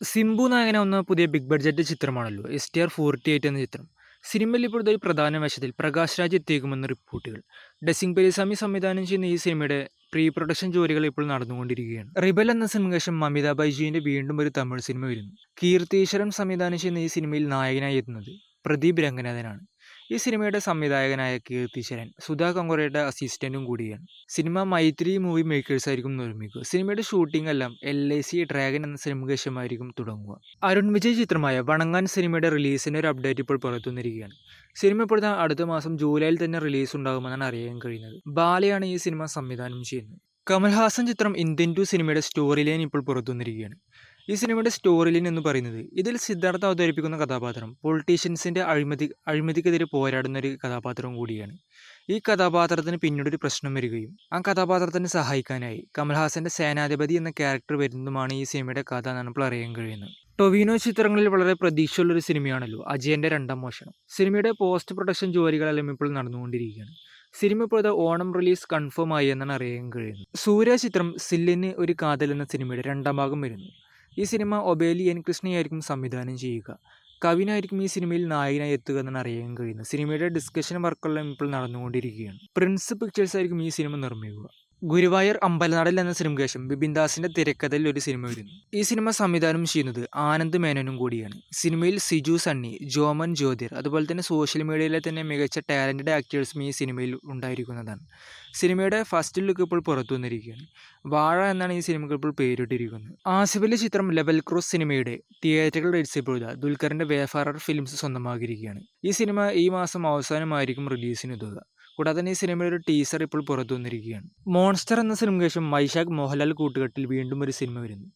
സിംബു നായകനാവുന്ന പുതിയ big budget ചിത്രമാണല്ലോ STR-48 എന്ന ചിത്രം. സിനിമയിൽ ഇപ്പോഴത്തെ ഒരു പ്രധാന വേഷത്തിൽ പ്രകാശ് രാജ് എത്തിയേക്കുമെന്ന് റിപ്പോർട്ടുകൾ. ഡസിംഗ് പെരിസാമി സംവിധാനം ചെയ്യുന്ന ഈ സിനിമയുടെ പ്രീ പ്രൊഡക്ഷൻ ജോലികൾ ഇപ്പോൾ നടന്നുകൊണ്ടിരിക്കുകയാണ്. റിബൽ എന്ന സിനിമയ്ക്ക് ശേഷം മമിത ബൈജുവിന്റെ വീണ്ടും ഒരു തമിഴ് സിനിമ വരുന്നു. കീർത്തീശ്വരൻ സംവിധാനം ചെയ്യുന്ന ഈ സിനിമയിൽ നായകനായി എത്തുന്നത് പ്രദീപ് രംഗനാഥനാണ്. ഈ സിനിമയുടെ സംവിധായകനായ കീർത്തീശ്വരൻ സുധാ കങ്കോറയുടെ അസിസ്റ്റന്റും കൂടിയാണ്. സിനിമ മൈത്രി മൂവി മേക്കേഴ്സ് ആയിരിക്കും നിർമ്മിക്കുക. സിനിമയുടെ ഷൂട്ടിംഗ് എല്ലാം LIC ഡ്രാഗൺ എന്ന സിനിമയ്ക്ക് ശേഷമായിരിക്കും തുടങ്ങുക. അരുൺ വിജയ് ചിത്രമായ വണങ്ങാൻ സിനിമയുടെ റിലീസിന്റെ ഒരു അപ്ഡേറ്റ് ഇപ്പോൾ പുറത്തുവന്നിരിക്കുകയാണ്. സിനിമ ഇപ്പോഴത്തെ അടുത്ത മാസം ജൂലൈയിൽ തന്നെ റിലീസ് ഉണ്ടാകുമെന്നാണ് അറിയാൻ കഴിയുന്നത്. ബാലയാണ് ഈ സിനിമ സംവിധാനം ചെയ്യുന്നത്. കമൽഹാസൻ ചിത്രം ഇന്ത്യൻ 2 സിനിമയുടെ സ്റ്റോറി ലൈൻ ഇപ്പോൾ പുറത്തുവന്നിരിക്കുകയാണ്. ഈ സിനിമയുടെ സ്റ്റോറി ലൈൻ എന്ന് പറയുന്നത് ഇതിൽ സിദ്ധാർത്ഥ അവതരിപ്പിക്കുന്ന കഥാപാത്രം പൊളിറ്റീഷ്യൻസിന്റെ അഴിമതിക്കെതിരെ പോരാടുന്ന ഒരു കഥാപാത്രം കൂടിയാണ്. ഈ കഥാപാത്രത്തിന് പിന്നീടൊരു പ്രശ്നം വരികയും ആ കഥാപാത്രത്തിനെ സഹായിക്കാനായി കമൽഹാസന്റെ സേനാധിപതി എന്ന ക്യാരക്ടർ വരുന്നതുമാണ് ഈ സിനിമയുടെ കഥ എന്നാണ് ഇപ്പോൾ അറിയാൻ കഴിയുന്നത്. ടൊവിനോ ചിത്രങ്ങളിൽ വളരെ പ്രതീക്ഷയുള്ളൊരു സിനിമയാണല്ലോ അജയന്റെ രണ്ടാം മോഷണം. സിനിമയുടെ പോസ്റ്റ് പ്രൊഡക്ഷൻ ജോലികളെല്ലാം ഇപ്പോൾ നടന്നുകൊണ്ടിരിക്കുകയാണ്. സിനിമ ഇപ്പോഴത്തെ ഓണം റിലീസ് കൺഫേം ആയി എന്നാണ് അറിയാൻ കഴിയുന്നത്. സൂര്യ ചിത്രം സില്ലിന് ഒരു കാതൽ എന്ന സിനിമയുടെ രണ്ടാം ഭാഗം വരുന്നു. ഈ സിനിമ ഒബേലി എൻ കൃഷ്ണയായിരിക്കും സംവിധാനം ചെയ്യുക. കവിനായിരിക്കും ഈ സിനിമയിൽ നായകനായി എത്തുക എന്നാണ് അറിയാൻ കഴിയുന്നത്. സിനിമയുടെ ഡിസ്കഷൻ വർക്കെല്ലാം ഇപ്പോൾ നടന്നുകൊണ്ടിരിക്കുകയാണ്. പ്രിൻസ് പിക്ചേഴ്സ് ആയിരിക്കും ഈ സിനിമ നിർമ്മിക്കുക. ഗുരുവായൂർ അമ്പലനടൽ എന്ന സിനിമയ്ക്ക് ശേഷം ബിപിൻ ദാസിന്റെ തിരക്കഥയിൽ ഒരു സിനിമ വരുന്നു. ഈ സിനിമ സംവിധാനം ചെയ്യുന്നത് ആനന്ദ് മേനോനും കൂടിയാണ്. സിനിമയിൽ സിജു സണ്ണി, ജോമൻ ജ്യോതിർ അതുപോലെ തന്നെ സോഷ്യൽ മീഡിയയിലെ തന്നെ മികച്ച ടാലന്റഡ് ആക്ടേഴ്സും ഈ സിനിമയിൽ ഉണ്ടായിരിക്കുന്നതാണ്. സിനിമയുടെ ഫസ്റ്റ് ലുക്ക് ഇപ്പോൾ പുറത്തു വന്നിരിക്കുകയാണ്. വാഴ എന്നാണ് ഈ സിനിമയ്ക്ക് ഇപ്പോൾ പേരിട്ടിരിക്കുന്നത്. ആസിഫിലെ ചിത്രം ലെവൽ ക്രോസ് സിനിമയുടെ തിയേറ്ററുകൾ റൈറ്റ്സ് ഇപ്പോൾ ദുൽഖറിന്റെ വേഫാറർ ഫിലിംസ് സ്വന്തമാക്കിയിരിക്കുകയാണ്. ഈ സിനിമ ഈ മാസം അവസാനമായിരിക്കും റിലീസിനെത്തുക. കൂടാതെ തന്നെ ഈ സിനിമയുടെ ഒരു ടീസർ ഇപ്പോൾ പുറത്തു വന്നിരിക്കുകയാണ്. മോൺസ്റ്റർ എന്ന സിനിമയ്ക്ക് ശേഷം വൈശാഖ് മോഹൻലാൽ കൂട്ടുകെട്ടിൽ വീണ്ടും ഒരു സിനിമ വരുന്നു.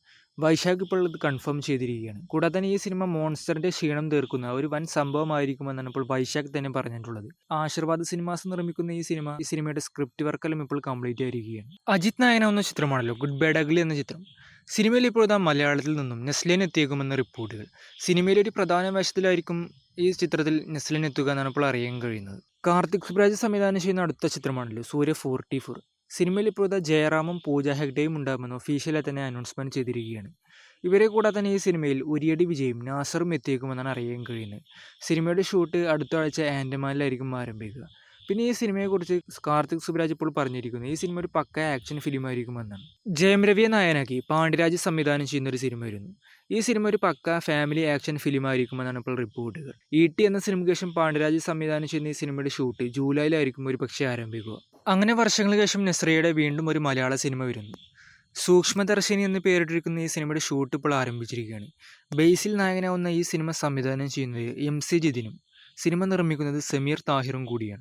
വൈശാഖ് ഇപ്പോൾ ഇത് കൺഫേം ചെയ്തിരിക്കുകയാണ്. കൂടാതെ തന്നെ ഈ സിനിമ മോൺസ്റ്ററിന്റെ ക്ഷീണം തീർക്കുന്ന ഒരു വൻ സംഭവമായിരിക്കുമെന്നാണ് ഇപ്പോൾ വൈശാഖ് തന്നെ പറഞ്ഞിട്ടുള്ളത്. ആശീർവാദ് സിനിമാസ് നിർമ്മിക്കുന്ന ഈ സിനിമയുടെ സ്ക്രിപ്റ്റ് വർക്കെല്ലാം ഇപ്പോൾ കംപ്ലീറ്റ് ആയിരിക്കുകയാണ്. അജിത് നായകനാവുന്ന ചിത്രമാണല്ലോ ഗുഡ് ബാഡ് അഗ്ലി എന്ന ചിത്രം. സിനിമയിൽ ഇപ്പോഴത്തെ മലയാളത്തിൽ നിന്നും നെസ്ലിൻ എത്തിയേക്കുമെന്ന റിപ്പോർട്ടുകൾ. സിനിമയിലെ ഒരു പ്രധാന വേഷത്തിലായിരിക്കും ഈ ചിത്രത്തിൽ നെസ്ലിൻ എത്തുക എന്നാണ് ഇപ്പോൾ അറിയാൻ കഴിയുന്നത്. കാർത്തിക് സുബ്രാജ് സംവിധാനം ചെയ്യുന്ന അടുത്ത ചിത്രമാണല്ലോ സൂര്യ 44. സിനിമയിൽ ഇപ്പോഴത്തെ ജയറാമും പൂജ ഹെഗ്ഡെയും ഉണ്ടാകുമെന്ന് ഒഫീഷ്യലായി തന്നെ അനൗൺസ്മെന്റ് ചെയ്തിരിക്കുകയാണ്. ഇവരെ കൂടാതെ തന്നെ ഈ സിനിമയിൽ ഉരിയടി വിജയും നാസറും എത്തിയേക്കുമെന്നാണ് അറിയാൻ കഴിയുന്നത്. സിനിമയുടെ ഷൂട്ട് അടുത്ത ആഴ്ച ആൻഡമാനിലായിരിക്കും ആരംഭിക്കുക. പിന്നെ ഈ സിനിമയെക്കുറിച്ച് കാർത്തിക് സുബ്രാജ് ഇപ്പോൾ പറഞ്ഞിരിക്കുന്നു ഈ സിനിമ ഒരു പക്ക ആക്ഷൻ ഫിലിം ആയിരിക്കുമെന്നാണ്. ജയം രവിയെ നായകനാക്കി പാണ്ഡ്യരാജ് സംവിധാനം ചെയ്യുന്ന ഒരു സിനിമ വരുന്നു. ഈ സിനിമ ഒരു പക്ക ഫാമിലി ആക്ഷൻ ഫിലിം ആയിരിക്കുമെന്നാണ് ഇപ്പോൾ റിപ്പോർട്ടുകൾ. ET എന്ന സിനിമയ്ക്ക് ശേഷം പാണ്ഡ്യരാജ് സംവിധാനം ചെയ്യുന്ന ഈ സിനിമയുടെ ഷൂട്ട് ജൂലൈയിലായിരിക്കും ഒരു പക്ഷേ ആരംഭിക്കുക. അങ്ങനെ വർഷങ്ങൾക്ക് ശേഷം നസ്രിയയുടെ വീണ്ടും ഒരു മലയാള സിനിമ വരുന്നു. സൂക്ഷ്മദർശിനി എന്ന് പേരിട്ടിരിക്കുന്ന ഈ സിനിമയുടെ ഷൂട്ട് ഇപ്പോൾ ആരംഭിച്ചിരിക്കുകയാണ്. ബേസിൽ നായകനാവുന്ന ഈ സിനിമ സംവിധാനം ചെയ്യുന്നത് MC ജിതിനും സിനിമ നിർമ്മിക്കുന്നത് സമീർ താഹിറും കൂടിയാണ്.